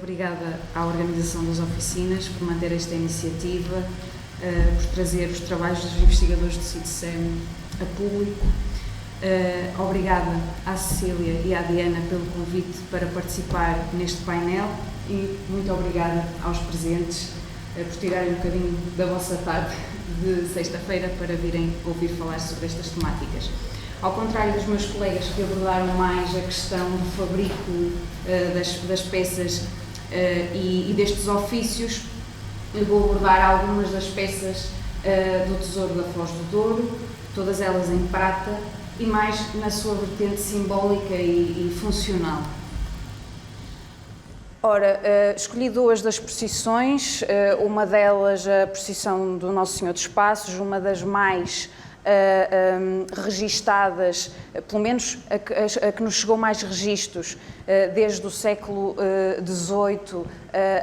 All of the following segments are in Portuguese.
Obrigada à organização das oficinas por manter esta iniciativa, por trazer os trabalhos dos investigadores do CIDSEM a público. Obrigada à Cecília e à Diana pelo convite para participar neste painel e muito obrigada aos presentes por tirarem um bocadinho da vossa tarde de sexta-feira para virem ouvir falar sobre estas temáticas. Ao contrário dos meus colegas que abordaram mais a questão do fabrico das peças e destes ofícios, eu vou abordar algumas das peças do Tesouro da Foz do Douro, todas elas em prata e mais na sua vertente simbólica e funcional. Ora, escolhi duas das procissões, uma delas a procissão do Nosso Senhor dos Passos, uma das mais registadas, pelo menos a que nos chegou mais registros, desde o século XVIII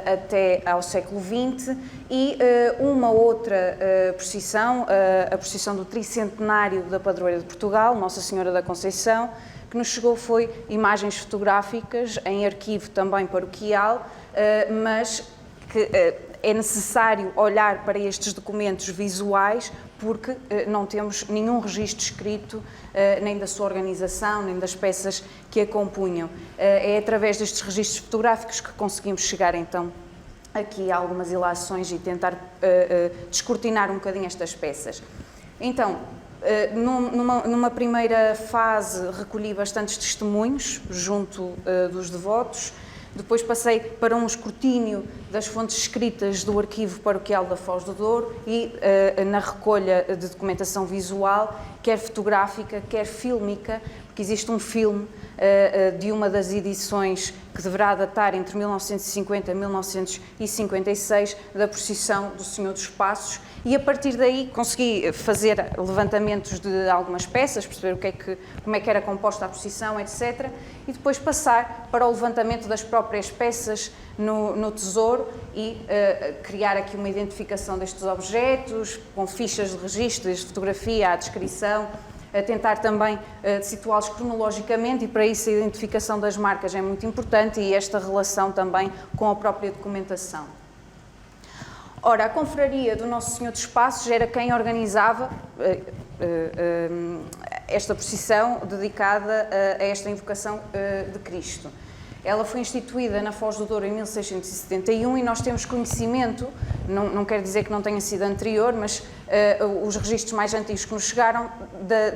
até ao século XX, e uma outra procissão, a procissão do tricentenário da Padroeira de Portugal, Nossa Senhora da Conceição, que nos chegou foi imagens fotográficas em arquivo também paroquial, mas que é necessário olhar para estes documentos visuais porque não temos nenhum registro escrito, nem da sua organização, nem das peças que a compunham. É através destes registros fotográficos que conseguimos chegar então aqui a algumas ilações e tentar descortinar um bocadinho estas peças. Então, numa primeira fase recolhi bastantes testemunhos junto dos devotos. Depois passei para um escrutínio das fontes escritas do Arquivo Paroquial da Foz do Douro e na recolha de documentação visual, quer fotográfica, quer fílmica, porque existe um filme de uma das edições que deverá datar entre 1950 e 1956 da procissão do Senhor dos Passos, e a partir daí consegui fazer levantamentos de algumas peças, perceber como é que era composta a procissão, etc. E depois passar para o levantamento das próprias peças no tesouro e criar aqui uma identificação destes objetos, com fichas de registro, de fotografia, a descrição, a tentar também situá-los cronologicamente, e para isso a identificação das marcas é muito importante e esta relação também com a própria documentação. Ora, a confraria do Nosso Senhor dos Passos era quem organizava esta procissão dedicada a esta invocação de Cristo. Ela foi instituída na Foz do Douro em 1671 e nós temos conhecimento, não quer dizer que não tenha sido anterior, mas os registros mais antigos que nos chegaram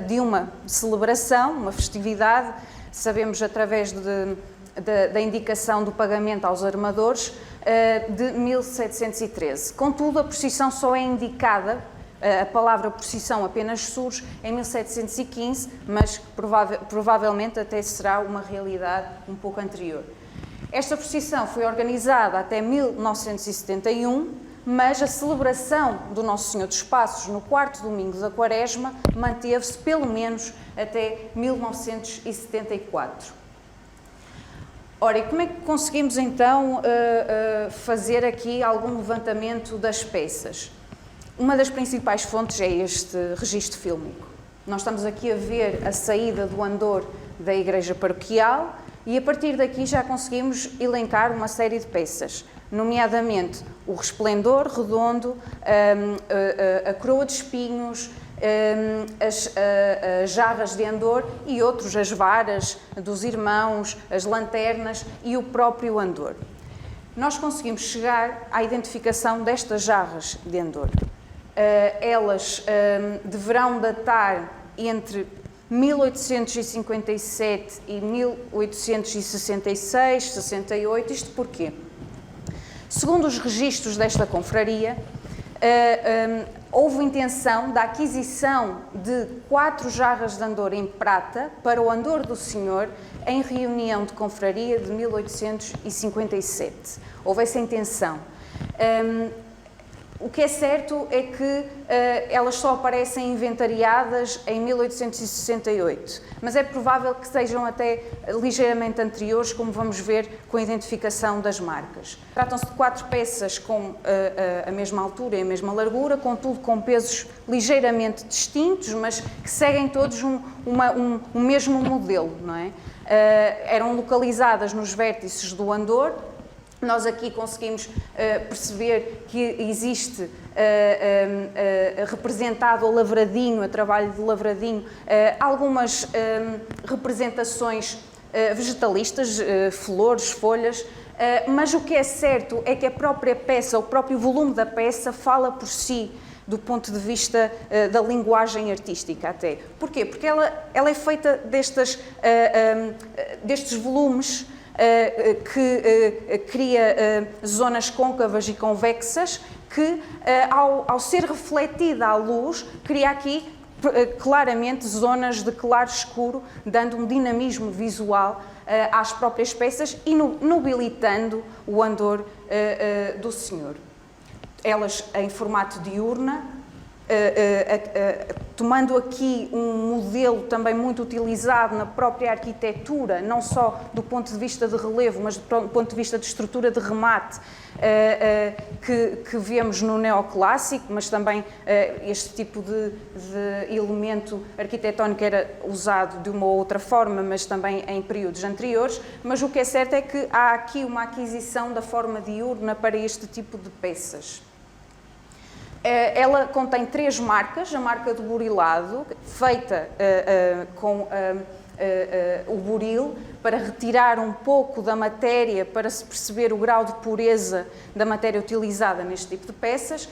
de uma celebração, uma festividade, sabemos através da indicação do pagamento aos armadores, de 1713. Contudo, a procissão só é indicada, a palavra procissão apenas surge em 1715, mas provavelmente até será uma realidade um pouco anterior. Esta procissão foi organizada até 1971, mas a celebração do Nosso Senhor dos Passos no quarto domingo da Quaresma manteve-se pelo menos até 1974. Ora, e como é que conseguimos então fazer aqui algum levantamento das peças? Uma das principais fontes é este registro fílmico. Nós estamos aqui a ver a saída do andor da igreja paroquial e a partir daqui já conseguimos elencar uma série de peças, nomeadamente o resplendor redondo, a coroa de espinhos, as jarras de andor e outros, as varas dos irmãos, as lanternas e o próprio andor. Nós conseguimos chegar à identificação destas jarras de andor. Elas deverão datar entre 1857 e 1866, 68, isto porquê? Segundo os registros desta confraria, houve intenção da aquisição de 4 jarras de andor em prata para o andor do Senhor em reunião de confraria de 1857. Houve essa intenção. O que é certo é que elas só aparecem inventariadas em 1868, mas é provável que sejam até ligeiramente anteriores, como vamos ver com a identificação das marcas. Tratam-se de 4 peças com a mesma altura e a mesma largura, contudo com pesos ligeiramente distintos, mas que seguem todos um mesmo modelo, não é? Eram localizadas nos vértices do andor Nós aqui conseguimos perceber que existe representado o lavradinho, a trabalho de lavradinho, algumas representações vegetalistas, flores, folhas, mas o que é certo é que a própria peça, o próprio volume da peça fala por si, do ponto de vista da linguagem artística até. Porquê? Porque ela é feita destes volumes que cria zonas côncavas e convexas que, ao ser refletida a luz, cria aqui claramente zonas de claro escuro, dando um dinamismo visual às próprias peças e nobilitando o andor do Senhor. Elas em formato de urna, tomando aqui um modelo também muito utilizado na própria arquitetura, não só do ponto de vista de relevo, mas do ponto de vista de estrutura de remate, que vemos no neoclássico, mas também este tipo de elemento arquitetónico era usado de uma outra forma, mas também em períodos anteriores. Mas o que é certo é que há aqui uma aquisição da forma diurna para este tipo de peças. Ela contém 3 marcas, a marca do burilado, feita com o buril, para retirar um pouco da matéria, para se perceber o grau de pureza da matéria utilizada neste tipo de peças.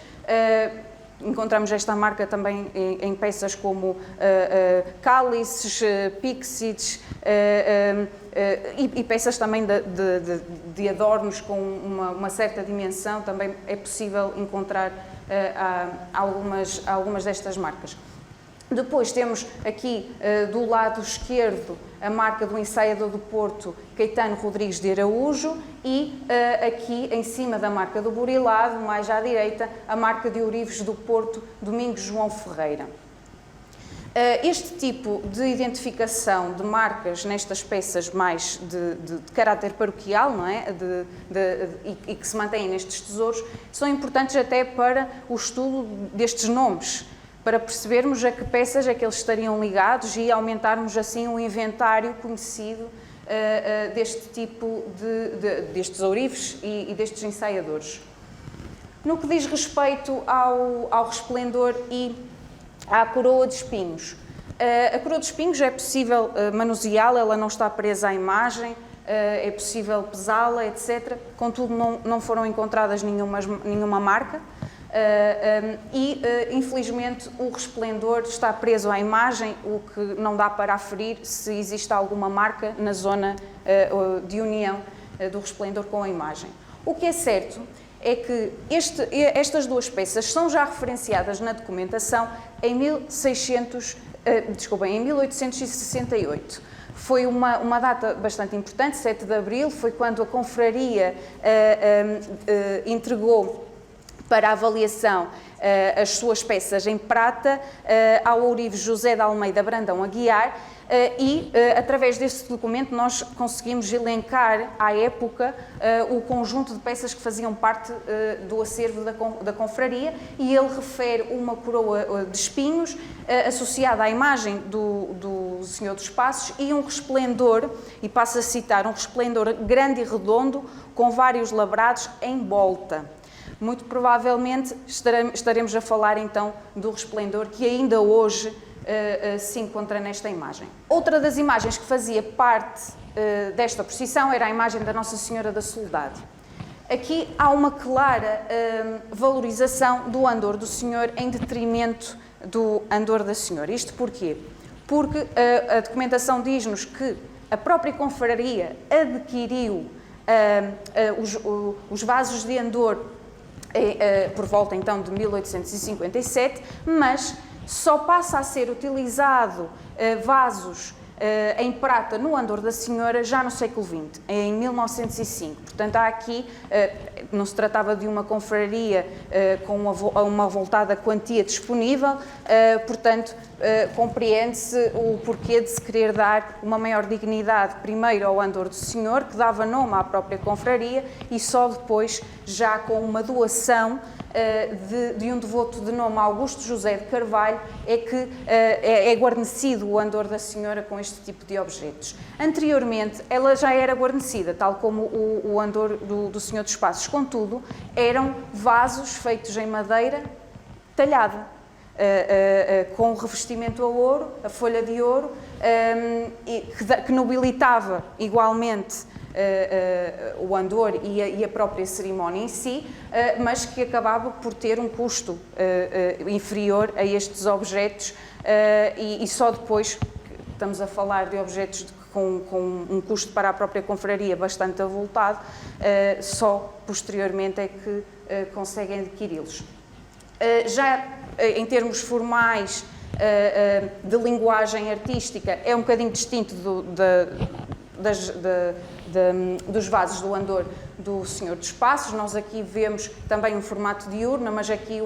Encontramos esta marca também em peças como cálices, píxides e peças também de adornos com uma certa dimensão, também é possível encontrar algumas destas marcas. Depois temos aqui do lado esquerdo a marca do ensaiador do Porto, Caetano Rodrigues de Araújo, e aqui em cima da marca do burilado, mais à direita, a marca de ourives do Porto, Domingos João Ferreira. Este tipo de identificação de marcas nestas peças mais de caráter paroquial, não é? E que se mantêm nestes tesouros, são importantes até para o estudo destes nomes, para percebermos a que peças é que eles estariam ligados e aumentarmos assim o inventário conhecido deste tipo destes ourives e destes ensaiadores. No que diz respeito ao resplendor e à coroa de espinhos. A coroa de espinhos é possível manuseá-la, ela não está presa à imagem, é possível pesá-la, etc. Contudo, não foram encontradas nenhuma marca e, infelizmente, o resplendor está preso à imagem, o que não dá para aferir se existe alguma marca na zona de união do resplendor com a imagem. O que é certo é que estas 2 peças são já referenciadas na documentação em 1868. Foi uma data bastante importante, 7 de abril, foi quando a confraria entregou para avaliação as suas peças em prata ao ourives José de Almeida Brandão Aguiar, e através desse documento nós conseguimos elencar à época o conjunto de peças que faziam parte do acervo da confraria, e ele refere uma coroa de espinhos associada à imagem do Senhor dos Passos e um resplendor, e passo a citar, um resplendor grande e redondo com vários labrados em volta. Muito provavelmente estaremos a falar então do resplendor que ainda hoje se encontra nesta imagem. Outra das imagens que fazia parte desta procissão era a imagem da Nossa Senhora da Soledade. Aqui há uma clara valorização do andor do Senhor em detrimento do andor da Senhora. Isto porquê? Porque a documentação diz-nos que a própria confraria adquiriu os vasos de andor por volta então de 1857, mas só passa a ser utilizado vasos em prata no andor da Senhora já no século XX, em 1905. Portanto, há aqui, não se tratava de uma confraria com uma avultada quantia disponível, portanto, compreende-se o porquê de se querer dar uma maior dignidade primeiro ao andor do Senhor, que dava nome à própria confraria, e só depois, já com uma doação de um devoto de nome Augusto José de Carvalho é que é guarnecido o andor da Senhora com este tipo de objetos. Anteriormente, ela já era guarnecida, tal como o andor do Senhor dos Passos, contudo, eram vasos feitos em madeira talhada, com revestimento a ouro, a folha de ouro, que nobilitava igualmente o andor e a própria cerimónia em si, mas que acabava por ter um custo inferior a estes objetos, e só depois, estamos a falar de objetos com um custo para a própria confraria bastante avultado, só posteriormente é que conseguem adquiri-los. Já em termos formais, de linguagem artística, é um bocadinho distinto dos vasos do andor do Senhor dos Passos. Nós aqui vemos também um formato diurno, mas aqui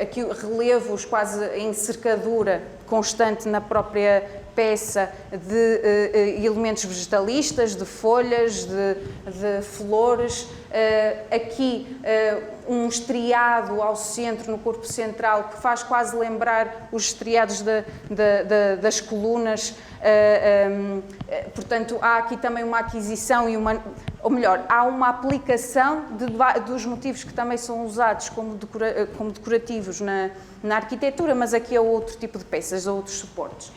aqui relevos quase em cercadura constante na própria peça de elementos vegetalistas, de folhas, de flores. Aqui um estriado ao centro, no corpo central, que faz quase lembrar os estriados das colunas. Portanto, há aqui também uma aquisição ou melhor, há uma aplicação dos motivos que também são usados como decorativos na arquitetura, mas aqui é outro tipo de peças, outros suportes.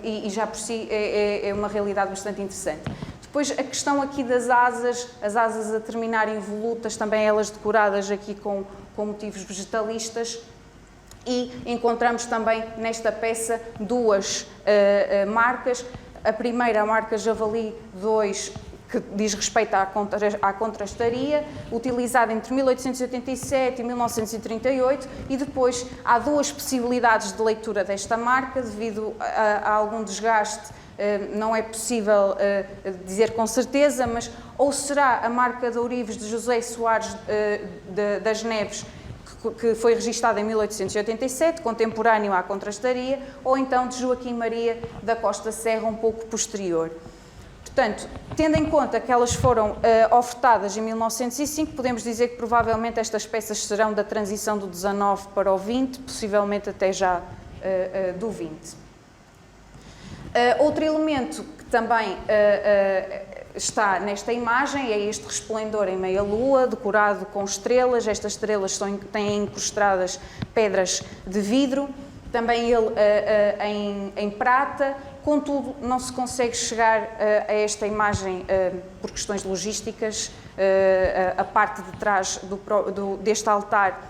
E já por si é uma realidade bastante interessante. Depois a questão aqui das asas, as asas a terminarem volutas, também elas decoradas aqui com motivos vegetalistas, e encontramos também nesta peça duas marcas. A primeira, a marca Javali 2, que diz respeito à contrastaria, utilizada entre 1887 e 1938, e depois há duas possibilidades de leitura desta marca, devido a algum desgaste, não é possível dizer com certeza, mas ou será a marca de ourives de José Soares das Neves, que foi registada em 1887, contemporâneo à contrastaria, ou então de Joaquim Maria da Costa Serra, um pouco posterior. Portanto, tendo em conta que elas foram ofertadas em 1905, podemos dizer que provavelmente estas peças serão da transição do 19 para o 20, possivelmente até já do 20. Outro elemento que também está nesta imagem é este resplendor em meia-lua, decorado com estrelas. Estas estrelas têm incrustadas pedras de vidro, também ele em prata. Contudo, não se consegue chegar a esta imagem por questões logísticas. A parte de trás deste altar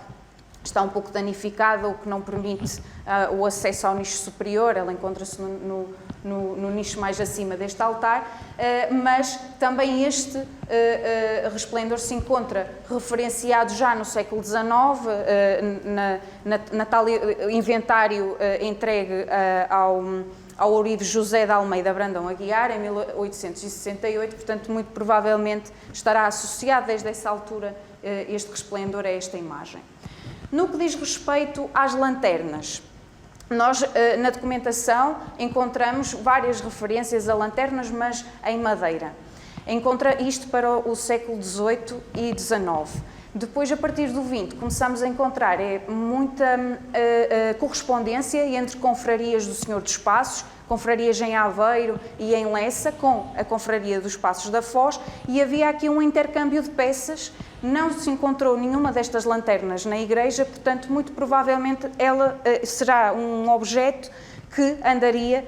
está um pouco danificada, o que não permite o acesso ao nicho superior. Ela encontra-se no nicho mais acima deste altar, mas também este resplendor se encontra referenciado já no século XIX, na tal inventário entregue ao ourives José de Almeida Brandão Aguiar, em 1868, portanto, muito provavelmente estará associado desde essa altura este resplendor a esta imagem. No que diz respeito às lanternas, nós na documentação encontramos várias referências a lanternas, mas em madeira. Encontra isto para o século XVIII e XIX. Depois, a partir do XX, começamos a encontrar muita correspondência entre confrarias do Senhor dos Passos, confrarias em Aveiro e em Lessa, com a confraria dos Passos da Foz, e havia aqui um intercâmbio de peças. Não se encontrou nenhuma destas lanternas na igreja, portanto, muito provavelmente ela será um objeto que andaria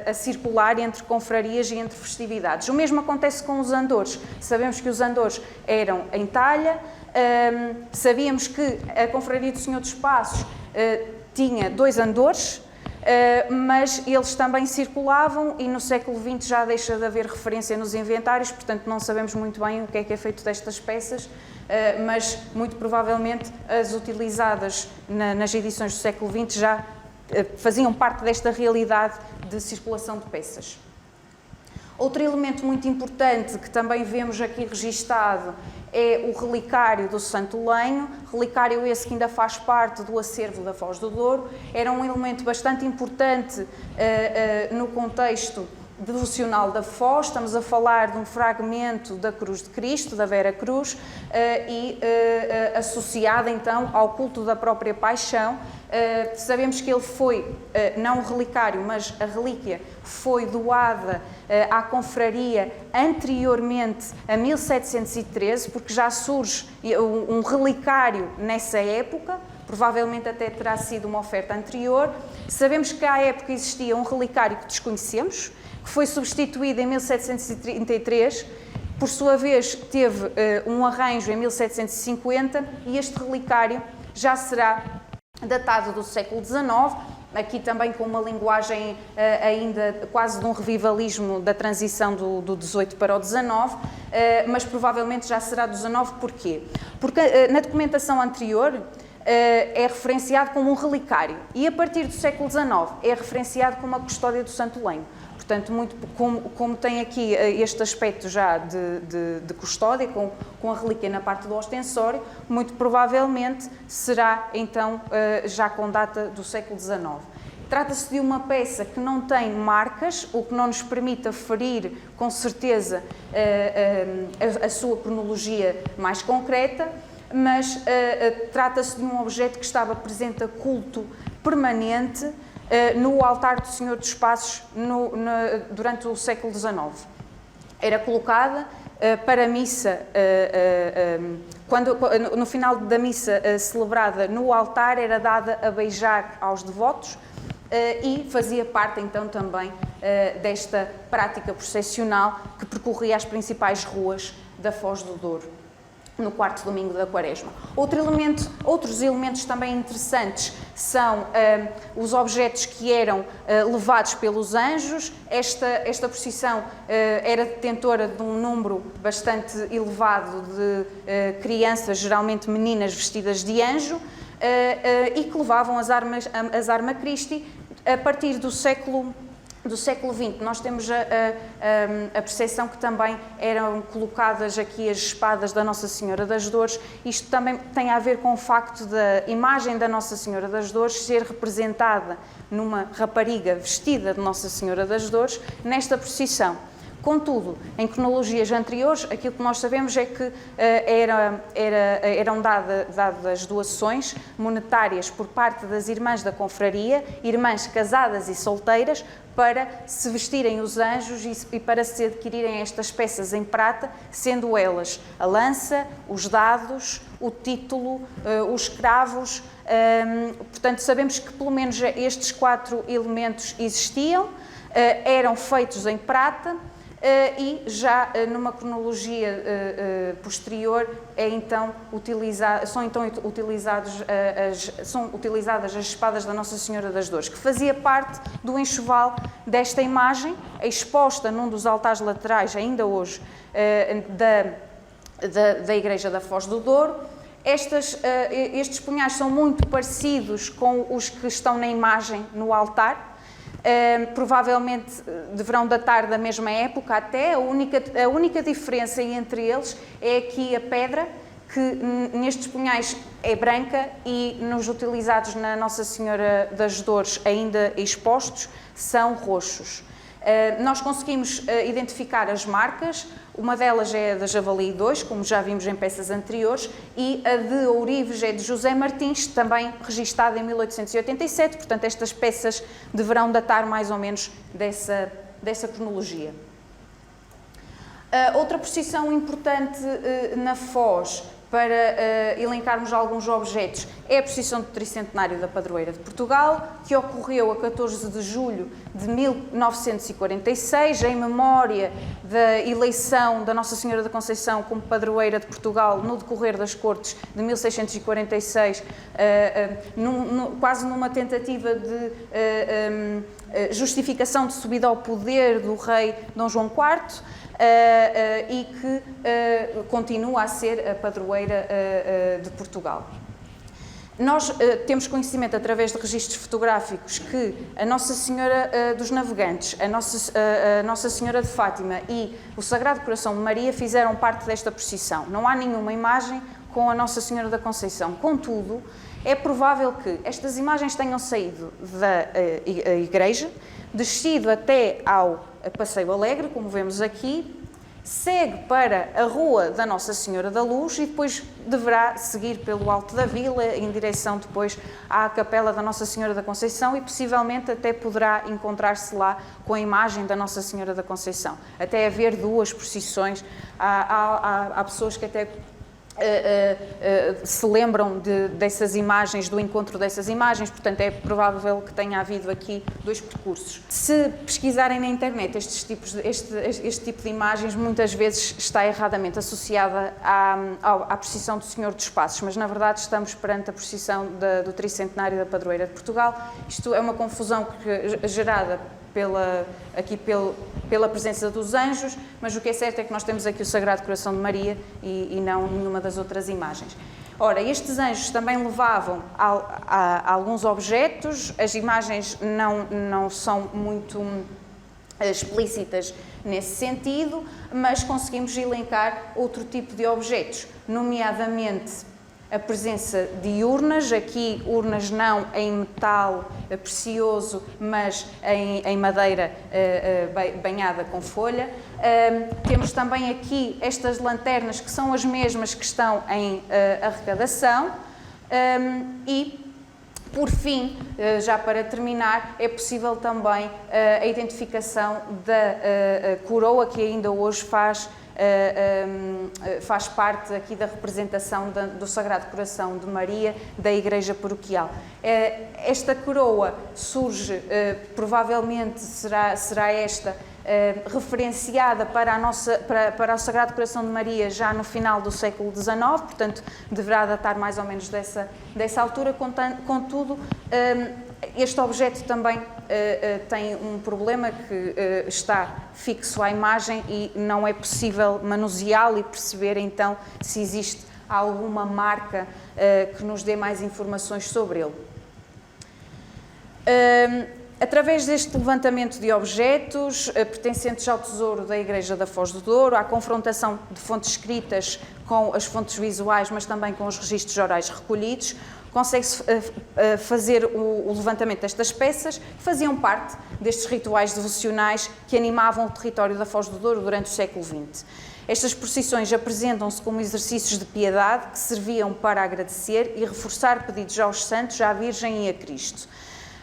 a circular entre confrarias e entre festividades. O mesmo acontece com os andores. Sabemos que os andores eram em talha, sabíamos que a confraria do Senhor dos Passos tinha 2 andores, mas eles também circulavam, e no século XX já deixa de haver referência nos inventários, portanto não sabemos muito bem o que é feito destas peças, mas muito provavelmente as utilizadas nas edições do século XX já faziam parte desta realidade de circulação de peças. Outro elemento muito importante que também vemos aqui registado é o relicário do Santo Lenho, relicário esse que ainda faz parte do acervo da Foz do Douro. Era um elemento bastante importante no contexto devocional da Foz, estamos a falar de um fragmento da Cruz de Cristo, da Vera Cruz, associada então ao culto da própria paixão. Sabemos que ele foi, não um relicário, mas a relíquia foi doada à confraria anteriormente a 1713, porque já surge um relicário nessa época, provavelmente até terá sido uma oferta anterior. Sabemos que à época existia um relicário que desconhecemos, que foi substituído em 1733, por sua vez teve um arranjo em 1750 e este relicário já será datado do século XIX, aqui também com uma linguagem ainda quase de um revivalismo da transição do 18 para o 19, mas provavelmente já será do 19. Porquê? Porque na documentação anterior é referenciado como um relicário e a partir do século XIX é referenciado como a custódia do Santo Lenho. Portanto, muito, como tem aqui este aspecto já de custódia, com a relíquia na parte do ostensório, muito provavelmente será então já com data do século XIX. Trata-se de uma peça que não tem marcas, o que não nos permite aferir com certeza a sua cronologia mais concreta, mas trata-se de um objeto que estava presente a culto permanente no altar do Senhor dos Passos durante o século XIX. Era colocada para a missa, no final da missa celebrada no altar, era dada a beijar aos devotos e fazia parte então também desta prática processional que percorria as principais ruas da Foz do Douro, no quarto domingo da Quaresma. Outros elementos também interessantes são os objetos que eram levados pelos anjos. Esta procissão era detentora de um número bastante elevado de crianças, geralmente meninas vestidas de anjo, e que levavam as arma Christi. A partir do século XX, nós temos a percepção que também eram colocadas aqui as espadas da Nossa Senhora das Dores. Isto também tem a ver com o facto da imagem da Nossa Senhora das Dores ser representada numa rapariga vestida de Nossa Senhora das Dores nesta procissão. Contudo, em cronologias anteriores, aquilo que nós sabemos é que eram dadas doações monetárias por parte das irmãs da confraria, irmãs casadas e solteiras, para se vestirem os anjos e para se adquirirem estas peças em prata, sendo elas a lança, os dados, o título, os cravos. Portanto, sabemos que pelo menos estes 4 elementos existiam, eram feitos em prata. E já numa cronologia posterior são utilizadas as espadas da Nossa Senhora das Dores, que fazia parte do enxoval desta imagem, exposta num dos altares laterais, ainda hoje, da Igreja da Foz do Douro. Estes punhais são muito parecidos com os que estão na imagem no altar. Provavelmente deverão datar da mesma época até. A única diferença entre eles é aqui a pedra, que nestes punhais é branca e nos utilizados na Nossa Senhora das Dores, ainda expostos, são roxos. Nós conseguimos identificar as marcas. Uma delas é a da Javali 2, como já vimos em peças anteriores, e a de Ourives é de José Martins, também registada em 1887, portanto estas peças deverão datar mais ou menos dessa cronologia. Outra procissão importante na Foz, para elencarmos alguns objetos, é a procissão do Tricentenário da Padroeira de Portugal, que ocorreu a 14 de julho de 1946, em memória da eleição da Nossa Senhora da Conceição como Padroeira de Portugal no decorrer das Cortes de 1646, quase numa tentativa de justificação de subida ao poder do rei Dom João IV, e que continua a ser a padroeira de Portugal. Nós temos conhecimento através de registros fotográficos que a Nossa Senhora dos Navegantes, a Nossa Senhora de Fátima e o Sagrado Coração de Maria fizeram parte desta procissão. Não há nenhuma imagem com a Nossa Senhora da Conceição. Contudo, É provável que estas imagens tenham saído da igreja, descido até ao Passeio Alegre, como vemos aqui, segue para a Rua da Nossa Senhora da Luz e depois deverá seguir pelo Alto da Vila, em direção depois à Capela da Nossa Senhora da Conceição e possivelmente até poderá encontrar-se lá com a imagem da Nossa Senhora da Conceição. Até haver duas procissões, há pessoas que até se lembram dessas imagens, do encontro dessas imagens, portanto é provável que tenha havido aqui dois percursos. Se pesquisarem na internet este tipo de imagens, muitas vezes está erradamente associada à procissão do Senhor dos Passos, mas na verdade estamos perante a procissão do Tricentenário da Padroeira de Portugal. Isto é uma confusão gerada pela presença dos anjos, mas o que é certo é que nós temos aqui o Sagrado Coração de Maria e não nenhuma das outras imagens. Ora, estes anjos também levavam a alguns objetos, as imagens não são muito explícitas nesse sentido, mas conseguimos elencar outro tipo de objetos, nomeadamente a presença de urnas, aqui urnas não em metal precioso, mas em madeira banhada com folha. Temos também aqui estas lanternas, que são as mesmas que estão em arrecadação. E, por fim, já para terminar, é possível também a identificação da coroa, que ainda hoje faz parte aqui da representação do Sagrado Coração de Maria da Igreja Paroquial. Esta coroa surge, provavelmente será esta, referenciada para o Sagrado Coração de Maria já no final do século XIX, portanto deverá datar mais ou menos dessa altura. Contudo, este objeto também tem um problema, que está fixo à imagem e não é possível manuseá-lo e perceber então se existe alguma marca que nos dê mais informações sobre ele. Através deste levantamento de objetos pertencentes ao tesouro da Igreja da Foz do Douro, à confrontação de fontes escritas com as fontes visuais, mas também com os registros orais recolhidos, consegue-se fazer o levantamento destas peças que faziam parte destes rituais devocionais que animavam o território da Foz do Douro durante o século XX. Estas procissões apresentam-se como exercícios de piedade que serviam para agradecer e reforçar pedidos aos santos, à Virgem e a Cristo.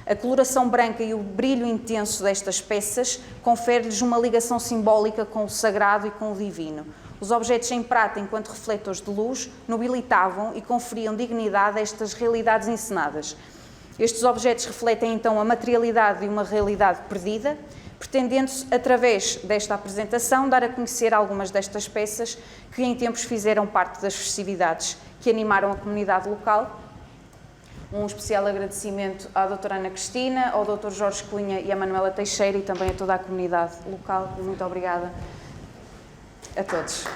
A coloração branca e o brilho intenso destas peças confere-lhes uma ligação simbólica com o sagrado e com o divino. Os objetos em prata, enquanto refletores de luz, nobilitavam e conferiam dignidade a estas realidades encenadas. Estes objetos refletem então a materialidade de uma realidade perdida, pretendendo-se, através desta apresentação, dar a conhecer algumas destas peças que em tempos fizeram parte das festividades que animaram a comunidade local. Um especial agradecimento à doutora Ana Cristina, ao doutor Jorge Cunha e à Manuela Teixeira e também a toda a comunidade local. Muito obrigada a todos.